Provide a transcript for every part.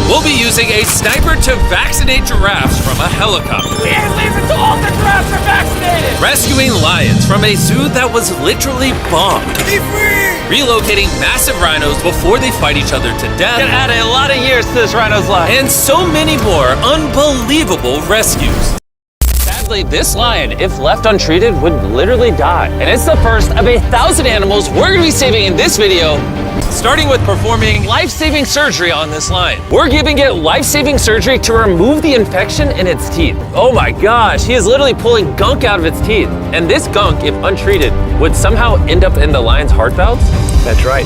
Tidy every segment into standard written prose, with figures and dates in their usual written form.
We'll be using a sniper to vaccinate giraffes from a helicopter. We ain't leaving until all the giraffes are vaccinated! Rescuing lions from a zoo that was literally bombed. Be free! Relocating massive rhinos before they fight each other to death. It added a lot of years to this rhino's life. And so many more unbelievable rescues. Sadly, this lion, if left untreated, would literally die. And it's the first of 1,000 animals we're gonna be saving in this video, starting with performing life-saving surgery on this lion. We're giving it life-saving surgery to remove the infection in its teeth. Oh my gosh, he is literally pulling gunk out of its teeth. And this gunk, if untreated, would somehow end up in the lion's heart valves? That's right.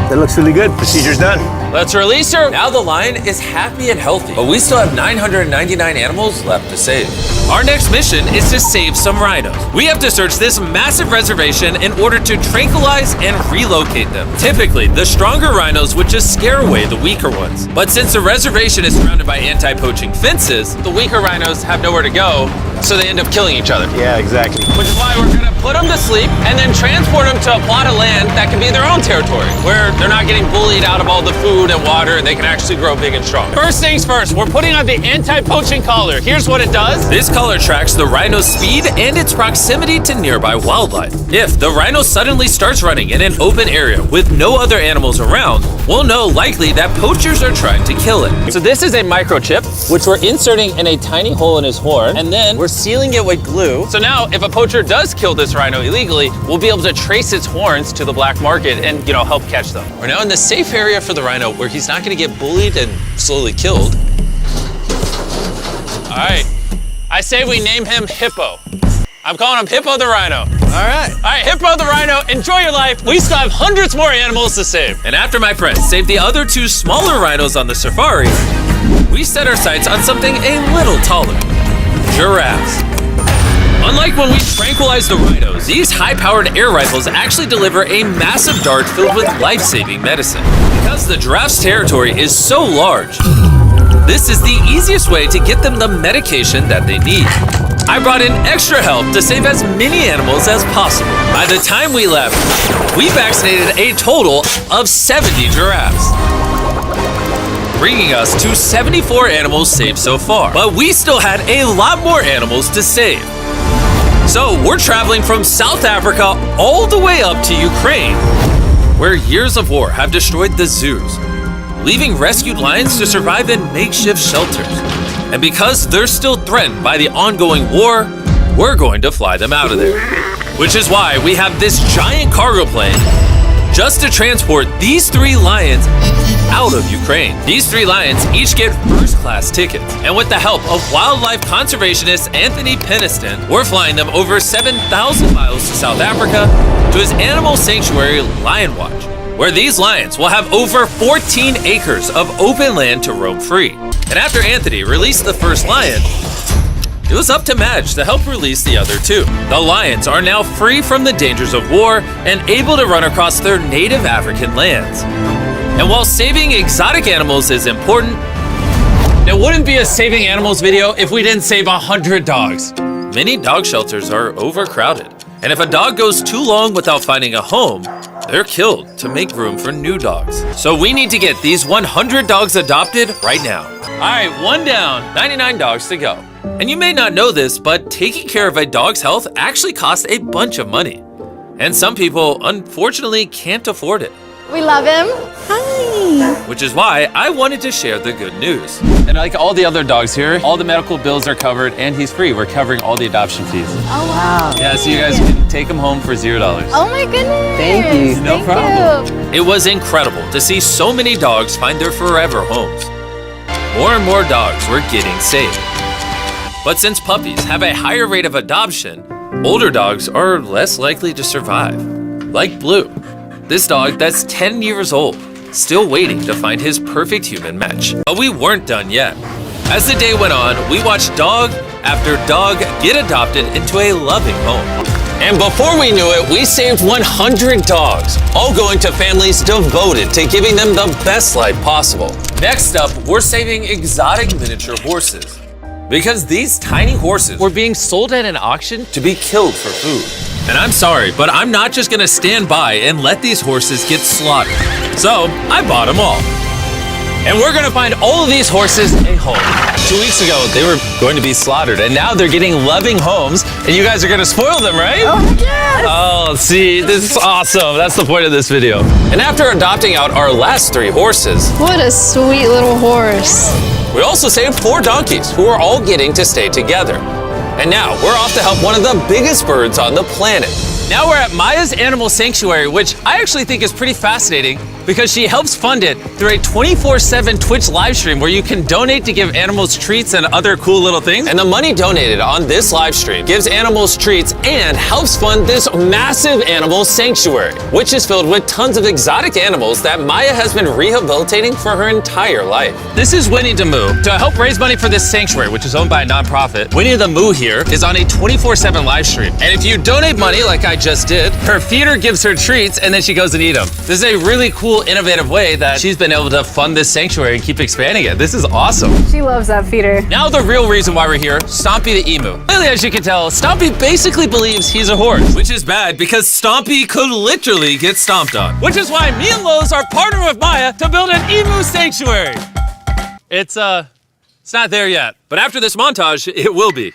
That looks really good. Procedure's done. Let's release her. Now the lion is happy and healthy, but we still have 999 animals left to save. Our next mission is to save some rhinos. We have to search this massive reservation in order to tranquilize and relocate them. Typically, the stronger rhinos would just scare away the weaker ones. But since the reservation is surrounded by anti-poaching fences, The weaker rhinos have nowhere to go, so they end up killing each other. Yeah, exactly. Which is why we're gonna put them to sleep and then transport them to a plot of land that can be their own territory, where they're not getting bullied out of all the food and water and they can actually grow big and strong. First things first, we're putting on the anti-poaching collar. Here's what it does. this collar tracks the rhino's speed and its proximity to nearby wildlife. If the rhino suddenly starts running in an open area with no other animals around, we'll know likely that poachers are trying to kill it. So this is a microchip, which we're inserting in a tiny hole in his horn, and then we're sealing it with glue. So now, if a poacher does kill this rhino illegally, we'll be able to trace its horns to the black market and, help catch them. We're now in the safe area for the rhino where he's not going to get bullied and slowly killed. All right, I say we name him Hippo. I'm calling him Hippo the Rhino. All right, Hippo the Rhino, enjoy your life. We still have hundreds more animals to save. And after my friends saved the other two smaller rhinos on the safari, we set our sights on something a little taller: giraffes. Unlike when we tranquilize the rhinos, these high-powered air rifles actually deliver a massive dart filled with life-saving medicine. Because the giraffe's territory is so large, this is the easiest way to get them the medication that they need. I brought in extra help to save as many animals as possible. By the time we left, we vaccinated a total of 70 giraffes, bringing us to 74 animals saved so far. But we still had a lot more animals to save. So we're traveling from South Africa all the way up to Ukraine, where years of war have destroyed the zoos, leaving rescued lions to survive in makeshift shelters. And because they're still threatened by the ongoing war, we're going to fly them out of there. Which is why we have this giant cargo plane just to transport these 3 lions out of Ukraine. These 3 lions each get first-class tickets. And with the help of wildlife conservationist Anthony Peniston, we're flying them over 7,000 miles to South Africa to his animal sanctuary, Lion Watch, where these lions will have over 14 acres of open land to roam free. And after Anthony released the first lion, it was up to Madge to help release the other 2. The lions are now free from the dangers of war and able to run across their native African lands. And while saving exotic animals is important, it wouldn't be a saving animals video if we didn't save 100 dogs. many dog shelters are overcrowded. And if a dog goes too long without finding a home, they're killed to make room for new dogs. So we need to get these 100 dogs adopted right now. All right, 1 down, 99 dogs to go. And you may not know this, but taking care of a dog's health actually costs a bunch of money. And some people, unfortunately, can't afford it. We love him. Hi. Which is why I wanted to share the good news. And like all the other dogs here, all the medical bills are covered and he's free. We're covering all the adoption fees. Oh, wow. Yeah, so you guys can take him home for $0. Oh my goodness. Thank you. No problem. It was incredible to see so many dogs find their forever homes. More and more dogs were getting saved. But since puppies have a higher rate of adoption, older dogs are less likely to survive. Like Blue, this dog that's 10 years old, still waiting to find his perfect human match. But we weren't done yet. As the day went on, we watched dog after dog get adopted into a loving home. And before we knew it, we saved 100 dogs, all going to families devoted to giving them the best life possible. Next up, we're saving exotic miniature horses. Because these tiny horses were being sold at an auction to be killed for food. And I'm sorry, but I'm not just gonna stand by and let these horses get slaughtered. So I bought them all. And we're gonna find all of these horses a home. 2 weeks ago, they were going to be slaughtered, and now they're getting loving homes, and you guys are gonna spoil them, right? Oh, yes. Oh, see, this is awesome. That's the point of this video. And after adopting out our last 3 horses, What a sweet little horse. we also saved 4 donkeys who are all getting to stay together. And now we're off to help one of the biggest birds on the planet. Now we're at Maya's Animal Sanctuary, which I actually think is pretty fascinating because she helps fund it through a 24/7 Twitch live stream where you can donate to give animals treats and other cool little things. And the money donated on this live stream gives animals treats and helps fund this massive animal sanctuary, which is filled with tons of exotic animals that Maya has been rehabilitating for her entire life. This is Winnie the Moo. To help raise money for this sanctuary, which is owned by a nonprofit, Winnie the Moo here is on a 24/7 live stream. And if you donate money like I just did, her feeder gives her treats and then she goes and eats them. This is a really cool, innovative way that she's been able to fund this sanctuary and keep expanding it. This is awesome. She loves that feeder. Now the real reason why we're here, Stompy the emu. Clearly, as you can tell, Stompy basically believes he's a horse. Which is bad because Stompy could literally get stomped on. Which is why me and Lowe's are partnering with Maya to build an emu sanctuary. It's not there yet. But after this montage, it will be.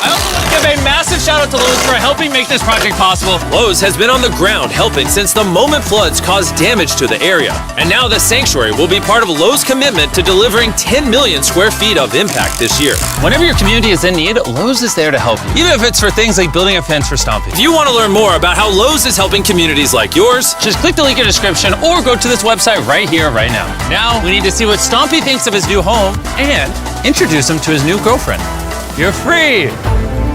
I also want to give a massive shout out to Lowe's for helping make this project possible. Lowe's has been on the ground helping since the moment floods caused damage to the area. And now the sanctuary will be part of Lowe's commitment to delivering 10 million square feet of impact this year. Whenever your community is in need, Lowe's is there to help you. Even if it's for things like building a fence for Stompy. If you want to learn more about how Lowe's is helping communities like yours, Just click the link in the description or go to this website right here, right now. Now, we need to see what Stompy thinks of his new home and introduce him to his new girlfriend. You're free!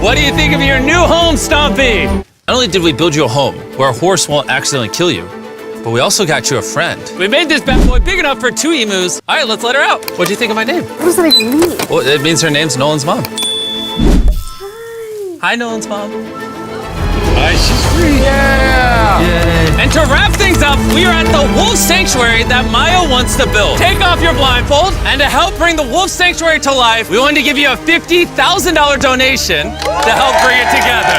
What do you think of your new home, Stompy? Not only did we build you a home where a horse won't accidentally kill you, but we also got you a friend. We made this bad boy big enough for 2 emus. All right, let's let her out. What do you think of my name? What does that even mean? Well, it means her name's Nolan's mom. Hi, Nolan's mom. Hi, she's free. Yeah! Yay. And to wrap things up, we are at the wolf sanctuary that Maya wants to build. Take off your blindfold, and to help bring the wolf sanctuary to life, we wanted to give you a $50,000 donation to help bring it together.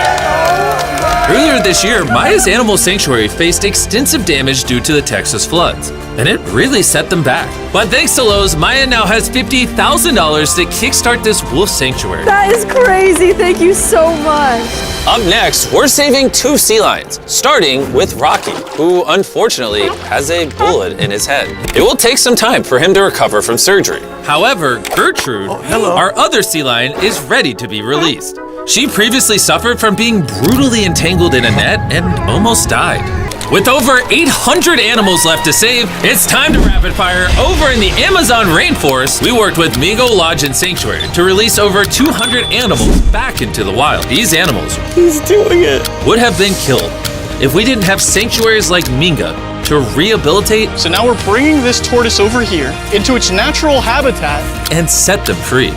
earlier this year, Maya's Animal Sanctuary faced extensive damage due to the Texas floods, and it really set them back. But thanks to Lowe's, Maya now has $50,000 to kickstart this wolf sanctuary. That is crazy. Thank you so much. Up next, we're saving 2 sea lions, starting with Rocky, who unfortunately has a bullet in his head. It will take some time for him to recover from surgery. However, Gertrude, our other sea lion, is ready to be released. She previously suffered from being brutally entangled in a net and almost died. With over 800 animals left to save, it's time to rapid fire. Over in the Amazon rainforest, we worked with Mingo Lodge and Sanctuary to release over 200 animals back into the wild. These animals would have been killed if we didn't have sanctuaries like Minga to rehabilitate So now we're bringing this tortoise over here into its natural habitat. and set them free.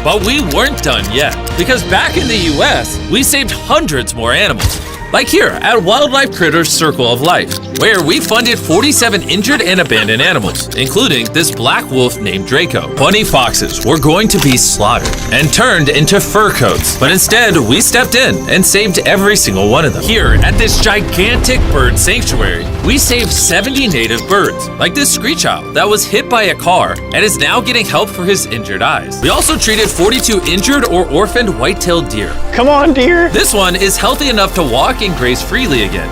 But we weren't done yet, because back in the US, we saved hundreds more animals. Like here at Wildlife Critters Circle of Life, where we funded 47 injured and abandoned animals, including this black wolf named Draco. 20 foxes were going to be slaughtered and turned into fur coats, but instead we stepped in and saved every single one of them. Here at this gigantic bird sanctuary, we saved 70 native birds, like this screech owl that was hit by a car and is now getting help for his injured eyes. We also treated 42 injured or orphaned white-tailed deer. Come on, dear. This one is healthy enough to walk and graze freely again.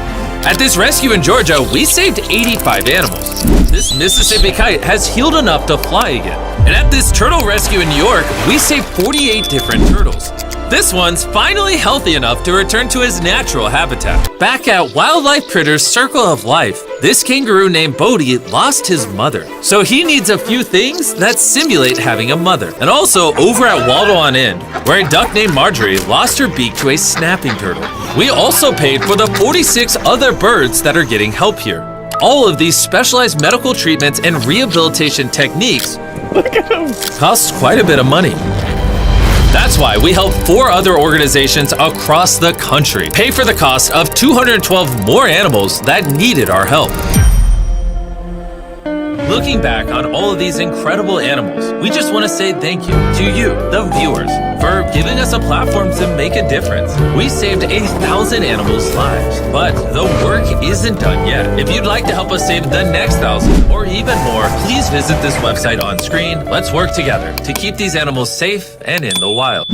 At this rescue in Georgia, we saved 85 animals. This Mississippi kite has healed enough to fly again. And at this turtle rescue in New York, we saved 48 different turtles. This one's finally healthy enough to return to his natural habitat. Back at Wildlife Critters Circle of Life, this kangaroo named Bodhi lost his mother. So he needs a few things that simulate having a mother. And also over at Waldo on End, where a duck named Marjorie lost her beak to a snapping turtle. We also paid for the 46 other birds that are getting help here. All of these specialized medical treatments and rehabilitation techniques cost quite a bit of money. That's why we helped 4 other organizations across the country pay for the cost of 212 more animals that needed our help. Looking back on all of these incredible animals, we just want to say thank you to you, the viewers, for giving us a platform to make a difference. We saved 1,000 animals' lives, but the work isn't done yet. If you'd like to help us save the next 1,000 or even more, please visit this website on screen. Let's work together to keep these animals safe and in the wild.